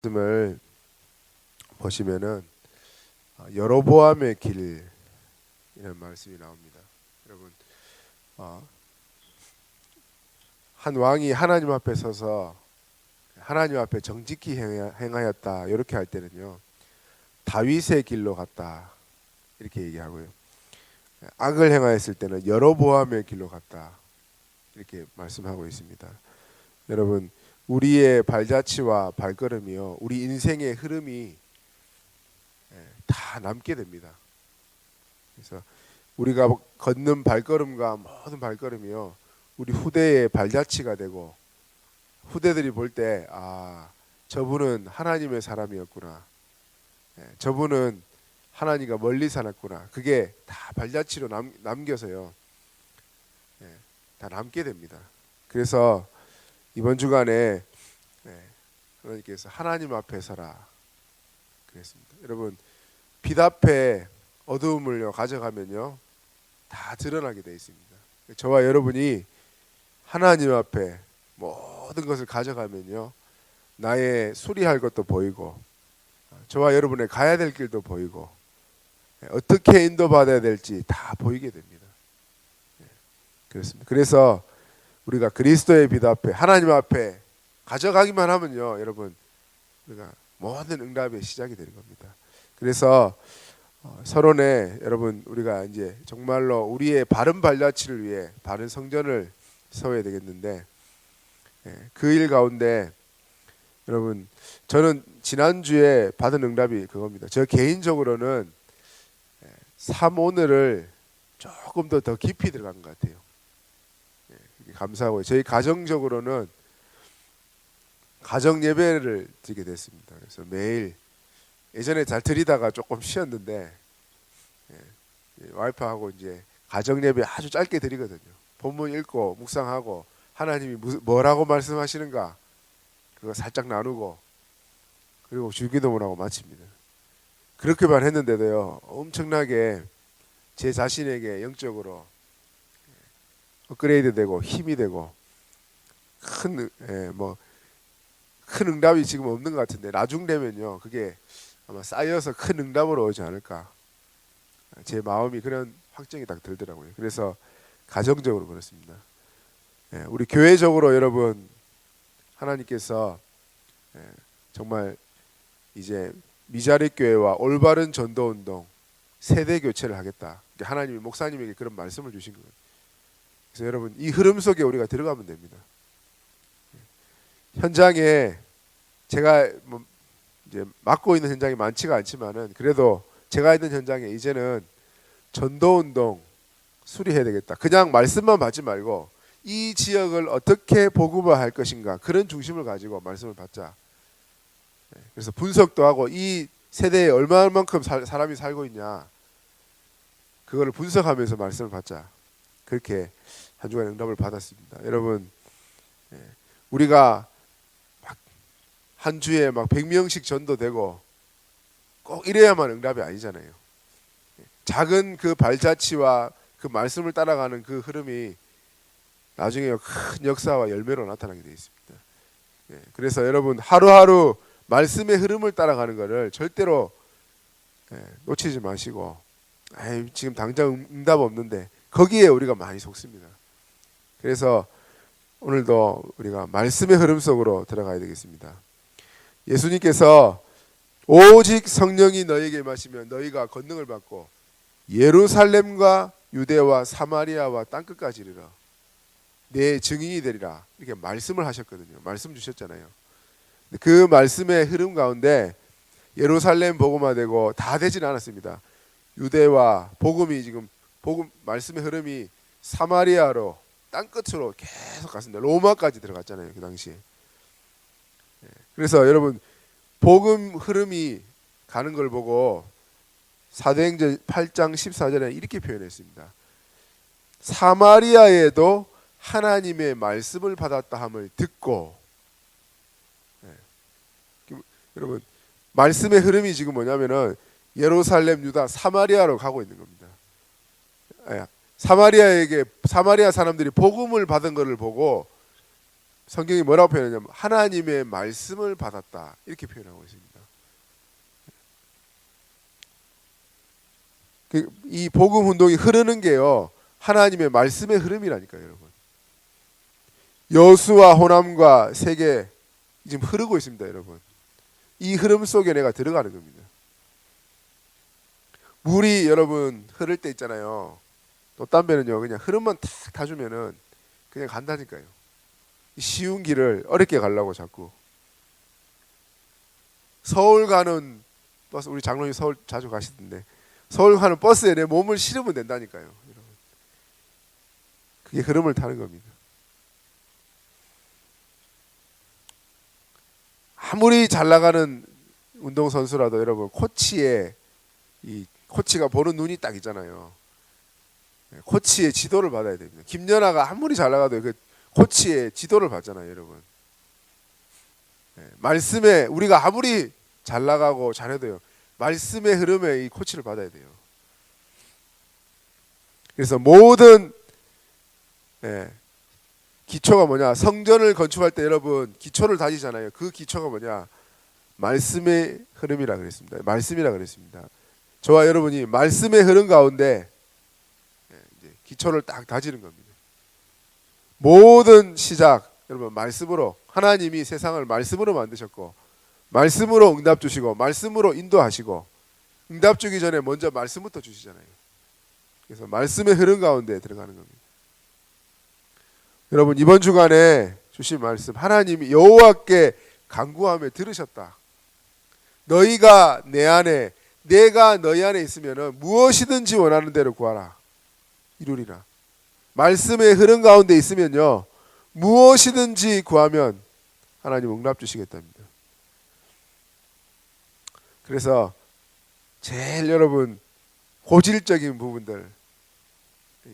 말씀을 보시면은 여로보암의 길 이런 말씀이 나옵니다. 여러분, 한 왕이 하나님 앞에 서서 하나님 앞에 정직히 행하였다 이렇게 할 때는요, 다윗의 길로 갔다 이렇게 얘기하고요. 악을 행하였을 때는 여로보암의 길로 갔다 이렇게 말씀하고 있습니다. 여러분, 우리의 발자취와 발걸음이요, 우리 인생의 흐름이 다 남게 됩니다. 그래서 우리가 걷는 발걸음과 모든 발걸음이요, 우리 후대의 발자취가 되고, 후대들이 볼 때 저분은 하나님의 사람이었구나, 저분은 하나님과 멀리 살았구나, 그게 다 발자취로 남겨서요, 다 남게 됩니다. 그래서 이번 주간에 하나님께서 하나님 앞에 서라 그랬습니다. 여러분, 빛 앞에 어두움을 가져가면요, 다 드러나게 되어 있습니다. 저와 여러분이 하나님 앞에 모든 것을 가져가면요, 나의 수리할 것도 보이고, 저와 여러분의 가야 될 길도 보이고, 어떻게 인도받아야 될지 다 보이게 됩니다. 그렇습니다. 그래서 우리가 그리스도의 빛 앞에, 하나님 앞에 가져가기만 하면요, 여러분, 우리가 모든 응답의 시작이 되는 겁니다. 그래서 서론에 여러분, 우리가 이제 정말로 우리의 바른 발자취를 위해 바른 성전을 세워야 되겠는데, 그 일 가운데 여러분, 저는 지난주에 받은 응답이 그겁니다. 저 개인적으로는 3오늘을 조금 더 깊이 들어간 것 같아요. 감사하고요. 저희 가정적으로는 가정 예배를 드리게 됐습니다. 그래서 매일, 예전에 잘 드리다가 조금 쉬었는데, 와이프하고 이제 가정 예배 아주 짧게 드리거든요. 본문 읽고 묵상하고 하나님이 뭐라고 말씀하시는가 그거 살짝 나누고, 그리고 주기도문을 하고 마칩니다. 그렇게만 했는데도요, 엄청나게 제 자신에게 영적으로 업그레이드 되고 힘이 되고, 큰 응답이 지금 없는 것 같은데, 나중 되면요, 그게 아마 쌓여서 큰 응답으로 오지 않을까, 제 마음이 그런 확정이 딱 들더라고요. 그래서 가정적으로 그렇습니다. 우리 교회적으로 여러분, 하나님께서 정말 이제 미자립 교회와 올바른 전도 운동, 세대 교체를 하겠다, 하나님이 목사님에게 그런 말씀을 주신 거예요. 그래서 여러분, 이 흐름 속에 우리가 들어가면 됩니다. 현장에 제가 이제 맡고 있는 현장이 많지가 않지만은, 그래도 제가 있는 현장에 이제는 전도운동 수리해야 되겠다, 그냥 말씀만 받지 말고 이 지역을 어떻게 복음화할 것인가, 그런 중심을 가지고 말씀을 받자. 그래서 분석도 하고, 이 세대에 얼마만큼 사람이 살고 있냐, 그거를 분석하면서 말씀을 받자. 그렇게 한 주간 응답을 받았습니다. 여러분, 우리가 한 주에 100명씩 전도되고 꼭 이래야만 응답이 아니잖아요. 작은 그 발자취와 그 말씀을 따라가는 그 흐름이 나중에 큰 역사와 열매로 나타나게 되어 있습니다. 그래서 여러분, 하루하루 말씀의 흐름을 따라가는 것을 절대로 놓치지 마시고, 지금 당장 응답 없는데, 거기에 우리가 많이 속습니다. 그래서 오늘도 우리가 말씀의 흐름 속으로 들어가야 되겠습니다. 예수님께서 오직 성령이 너희에게 임하시면 너희가 권능을 받고 예루살렘과 유대와 사마리아와 땅끝까지 이르러 내 증인이 되리라, 이렇게 말씀을 하셨거든요. 말씀 주셨잖아요. 그 말씀의 흐름 가운데 예루살렘 복음화되고 다 되지는 않았습니다. 유대와 복음이 지금 말씀의 흐름이 사마리아로 땅끝으로 계속 갔습니다. 로마까지 들어갔잖아요, 그 당시에. 그래서 여러분, 복음 흐름이 가는 걸 보고 사도행전 8장 14절에 이렇게 표현했습니다. 사마리아에도 하나님의 말씀을 받았다 함을 듣고. 여러분, 말씀의 흐름이 지금 뭐냐면은 예루살렘, 유다, 사마리아로 가고 있는 겁니다. 사마리아 사람들이 복음을 받은 것을 보고 성경이 뭐라고 표현하냐면 하나님의 말씀을 받았다 이렇게 표현하고 있습니다. 이 복음 운동이 흐르는 게요 하나님의 말씀의 흐름이라니까요, 여러분. 여수와 호남과 세계 지금 흐르고 있습니다, 여러분. 이 흐름 속에 내가 들어가는 겁니다. 물이 여러분 흐를 때 있잖아요. 돛담배는요 그냥 흐름만 탁 타주면은 그냥 간다니까요. 쉬운 길을 어렵게 가려고 자꾸. 서울 가는 버스, 우리 장로님 서울 자주 가시던데 서울 가는 버스에 내 몸을 실으면 된다니까요, 여러분. 그게 흐름을 타는 겁니다. 아무리 잘 나가는 운동선수라도 여러분 코치의 이 코치가 보는 눈이 딱 있잖아요. 코치의 지도를 받아야 됩니다. 김연아가 아무리 잘 나가도 그 코치의 지도를 받잖아요, 여러분. 말씀에 우리가 아무리 잘 나가고 잘해도요 말씀의 흐름에 이 코치를 받아야 돼요. 그래서 모든 기초가 뭐냐? 성전을 건축할 때 여러분 기초를 다지잖아요. 그 기초가 뭐냐? 말씀의 흐름이라 그랬습니다. 말씀이라 그랬습니다. 저와 여러분이 말씀의 흐름 가운데 이제 기초를 딱 다지는 겁니다. 모든 시작 여러분 말씀으로 하나님이 세상을 말씀으로 만드셨고 말씀으로 응답 주시고 말씀으로 인도하시고 응답 주기 전에 먼저 말씀부터 주시잖아요. 그래서 말씀의 흐름 가운데 들어가는 겁니다. 여러분 이번 주간에 주신 말씀 하나님이 여호와께 간구하며 들으셨다. 너희가 내 안에 내가 너희 안에 있으면 무엇이든지 원하는 대로 구하라 이루리라. 말씀의 흐름 가운데 있으면요 무엇이든지 구하면 하나님 응답 주시겠답니다. 그래서 제일 여러분 고질적인 부분들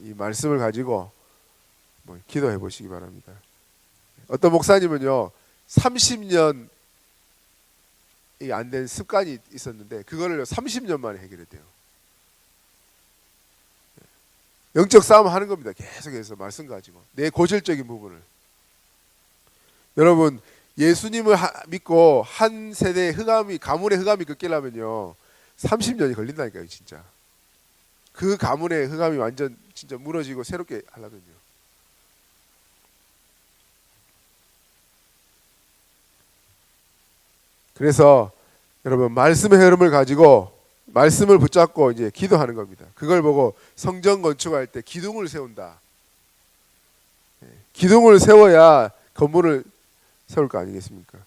이 말씀을 가지고 기도해 보시기 바랍니다. 어떤 목사님은요 30년이 안 된 습관이 있었는데 그거를 30년 만에 해결했대요. 영적 싸움 하는 겁니다. 계속해서 말씀 가지고 내 고질적인 부분을. 여러분 예수님을 믿고 한 세대의 흑암이 가문의 흑암이 꺾이려면요 30년이 걸린다니까요, 진짜. 그 가문의 흑암이 완전 진짜 무너지고 새롭게 하려면요. 그래서 여러분 말씀의 흐름을 가지고 말씀을 붙잡고 이제 기도하는 겁니다. 그걸 보고 성전 건축할 때 기둥을 세운다. 기둥을 세워야 건물을 세울 거 아니겠습니까?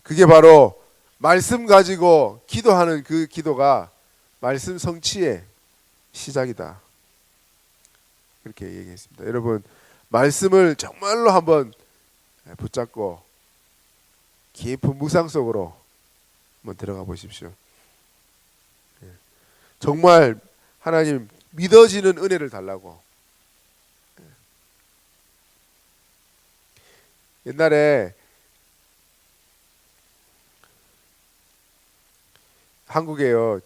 그게 바로 말씀 가지고 기도하는 그 기도가 말씀 성취의 시작이다. 그렇게 얘기했습니다. 여러분 말씀을 정말로 한번 붙잡고 깊은 묵상 속으로 한번 들어가 보십시오. 정말 하나님 믿어지는 은혜를 달라고. 옛날에 한국에요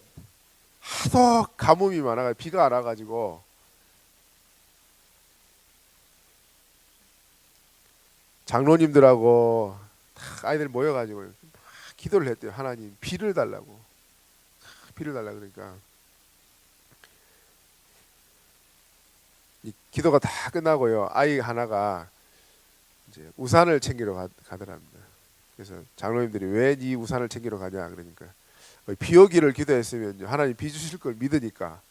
하도 가뭄이 많아가지고 비가 안 와가지고 장로님들하고 아이들 모여가지고 막 기도를 했대요. 하나님 비를 달라고. 비를 달라 그러니까 이 기도가 다 끝나고요 아이 하나가 이제 우산을 챙기러 가더랍니다. 그래서 장로님들이 왜 네 우산을 챙기러 가냐 그러니까 비 오기를 기도했으면 하나님 비 주실 걸 믿으니까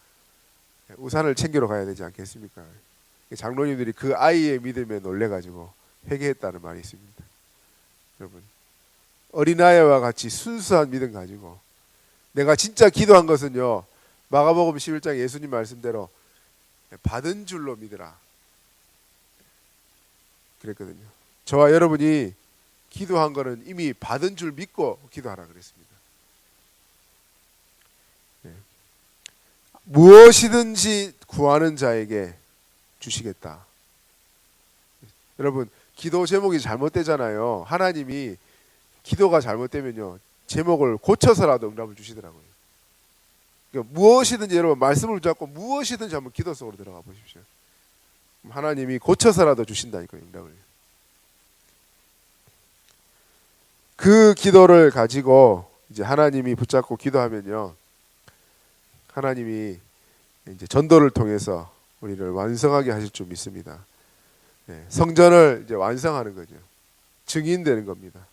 우산을 챙기러 가야 되지 않겠습니까? 장로님들이 그 아이의 믿음에 놀래가지고 회개했다는 말이 있습니다. 여러분 어린아이와 같이 순수한 믿음 가지고 내가 진짜 기도한 것은요 마가복음 11장 예수님 말씀대로 받은 줄로 믿으라 그랬거든요. 저와 여러분이 기도한 거는 이미 받은 줄 믿고 기도하라 그랬습니다. 무엇이든지 구하는 자에게 주시겠다. 여러분 기도 제목이 잘못되잖아요. 하나님이 기도가 잘못되면요 제목을 고쳐서라도 응답을 주시더라고요. 그러니까 무엇이든지 여러분 말씀을 붙잡고 무엇이든지 한번 기도 속으로 들어가 보십시오. 하나님이 고쳐서라도 주신다니까요, 응답을. 그 기도를 가지고 이제 하나님이 붙잡고 기도하면요, 하나님이 이제 전도를 통해서 우리를 완성하게 하실 줄 믿습니다. 성전을 이제 완성하는 거죠. 증인되는 겁니다.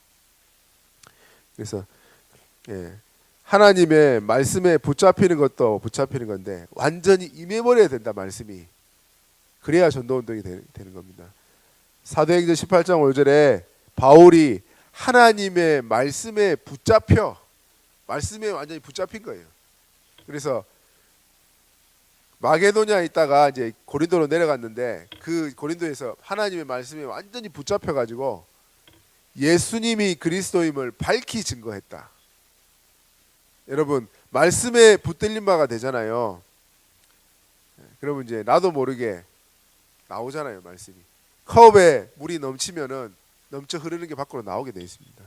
그래서 하나님의 말씀에 붙잡히는 것도 붙잡히는 건데 완전히 임해버려야 된다, 말씀이. 그래야 전도운동이 되는 겁니다. 사도행전 18장 5절에 바울이 하나님의 말씀에 붙잡혀, 말씀에 완전히 붙잡힌 거예요. 그래서 마게도냐에 있다가 이제 고린도로 내려갔는데 그 고린도에서 하나님의 말씀에 완전히 붙잡혀 가지고 예수님이 그리스도임을 밝히 증거했다. 여러분, 말씀에 붙들린 바가 되잖아요. 그러면 이제 나도 모르게 나오잖아요, 말씀이. 컵에 물이 넘치면은 넘쳐 흐르는 게 밖으로 나오게 되어 있습니다.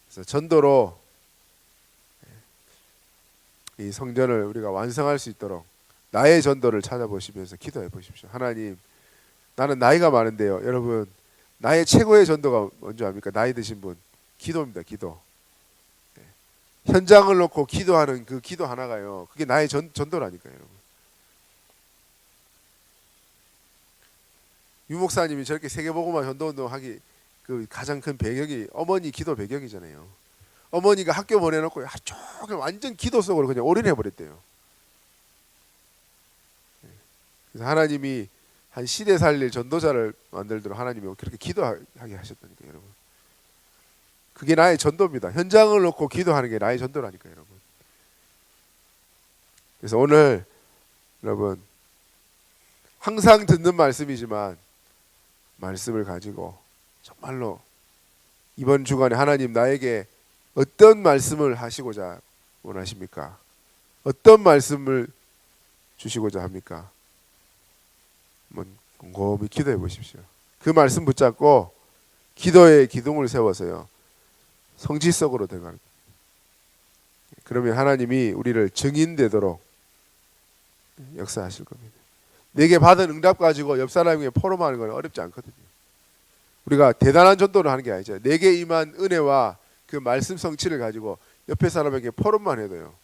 그래서 전도로 이 성전을 우리가 완성할 수 있도록 나의 전도를 찾아보시면서 기도해 보십시오. 하나님, 나는 나이가 많은데요. 여러분, 나의 최고의 전도가 뭔지 압니까? 나이 드신 분, 기도입니다. 기도. 현장을 놓고 기도하는 그 기도 하나가요, 그게 나의 전도라니까요, 여러분. 유 목사님이 저렇게 세계복음화 전도운동 하기 그 가장 큰 배경이 어머니 기도 배경이잖아요. 어머니가 학교 보내놓고 하루 종일 완전 기도 속으로 그냥 올인해 버렸대요. 그래서 하나님이 한 시대 살릴 전도자를 만들도록 하나님이 그렇게 기도하게 하셨다니까요, 여러분. 그게 나의 전도입니다. 현장을 놓고 기도하는 게 나의 전도라니까요, 여러분. 그래서 오늘 여러분, 항상 듣는 말씀이지만 말씀을 가지고 정말로 이번 주간에 하나님 나에게 어떤 말씀을 하시고자 원하십니까? 어떤 말씀을 주시고자 합니까? 한번 곰곰이 기도해 보십시오. 그 말씀 붙잡고 기도의 기둥을 세워서요, 성지 속으로 들어가는 거예요. 그러면 하나님이 우리를 증인되도록 역사하실 겁니다. 내게 받은 응답 가지고 옆 사람에게 포럼하는 건 어렵지 않거든요. 우리가 대단한 전도를 하는 게 아니죠. 내게 임한 은혜와 그 말씀 성취를 가지고 옆에 사람에게 포럼만 해도요,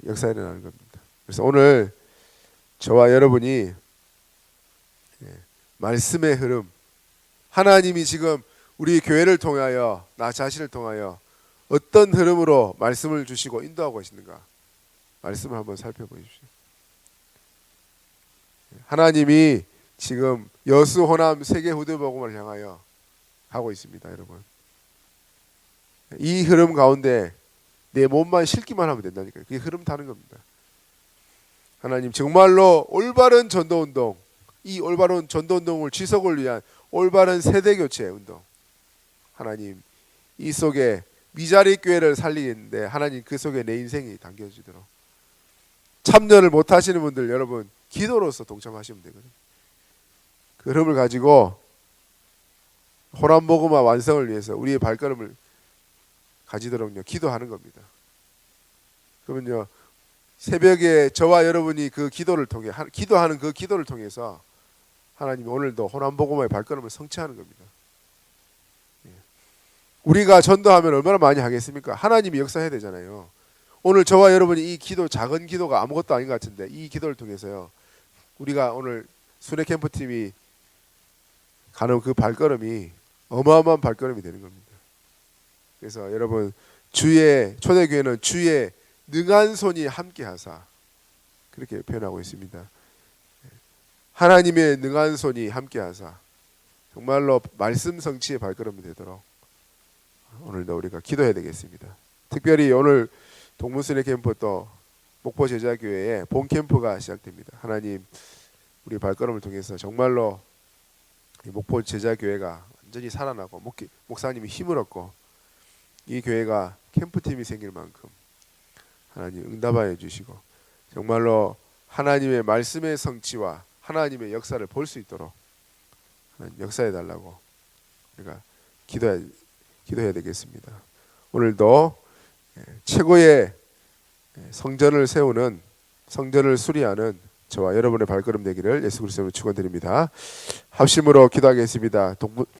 역사 일어나는 겁니다. 그래서 오늘 저와 여러분이 말씀의 흐름, 하나님이 지금 우리 교회를 통하여 나 자신을 통하여 어떤 흐름으로 말씀을 주시고 인도하고 계시는가, 말씀을 한번 살펴보십시오. 하나님이 지금 여수 호남 세계 후대 복음을 향하여 가고 있습니다, 여러분. 이 흐름 가운데 내 몸만 실기만 하면 된다니까요. 그게 흐름 타는 겁니다. 하나님 정말로 올바른 전도운동, 이 올바른 전도운동을 지속을 위한 올바른 세대교체 운동, 하나님 이 속에 미자리 교회를 살리는데 하나님 그 속에 내 인생이 담겨지도록, 참여를 못하시는 분들 여러분 기도로서 동참하시면 되거든요. 그 흐름을 가지고 호남복음화 완성을 위해서 우리의 발걸음을 가지도록요 기도하는 겁니다. 그러면요 새벽에 저와 여러분이 그 기도를 통해 기도하는 그 기도를 통해서 하나님이 오늘도 호남복음화의 발걸음을 성취하는 겁니다. 우리가 전도하면 얼마나 많이 하겠습니까? 하나님이 역사해야 되잖아요. 오늘 저와 여러분이 이 기도, 작은 기도가 아무것도 아닌 것 같은데 이 기도를 통해서요 우리가 오늘 순회 캠프팀이 가는 그 발걸음이 어마어마한 발걸음이 되는 겁니다. 그래서 여러분 주의 초대교회는 주의 능한 손이 함께하사 그렇게 표현하고 있습니다. 하나님의 능한 손이 함께하사 정말로 말씀 성취의 발걸음이 되도록 오늘도 우리가 기도해야 되겠습니다. 특별히 오늘 동문순회 캠프 또 목포 제자교회에 본 캠프가 시작됩니다. 하나님 우리 발걸음을 통해서 정말로 이 목포 제자교회가 완전히 살아나고 목사님이 힘을 얻고 이 교회가 캠프팀이 생길 만큼 하나님 응답하여 주시고 정말로 하나님의 말씀의 성취와 하나님의 역사를 볼 수 있도록 하나님 역사해 달라고 우리가 기도해야 되겠습니다. 오늘도 최고의 성전을 세우는, 성전을 수리하는 저와 여러분의 발걸음 되기를 예수 그리스도로 축원드립니다. 합심으로 기도하겠습니다.